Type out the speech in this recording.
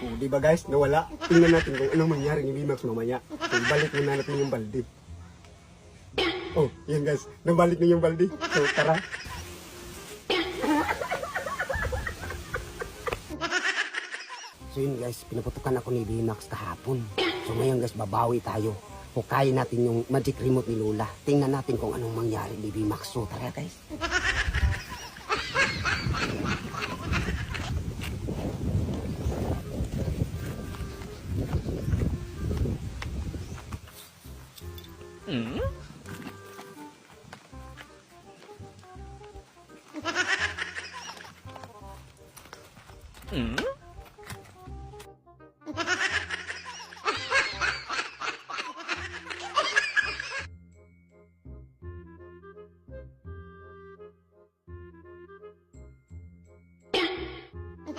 Oh, di ba guys, nawala. Tingnan natin kung anong mangyari ni Bimax mamaya. So, balik muna natin yung balde. Oh, yan guys, nabalik na yung balde. So, tara. So yun guys, pinaputukan ako ni Bimax kahapon. So ngayon guys, babawi tayo. Hukayin natin yung magic remote ni Lola. Tingnan natin kung anong mangyari ni Bimax. So tara guys. Mm-hmm.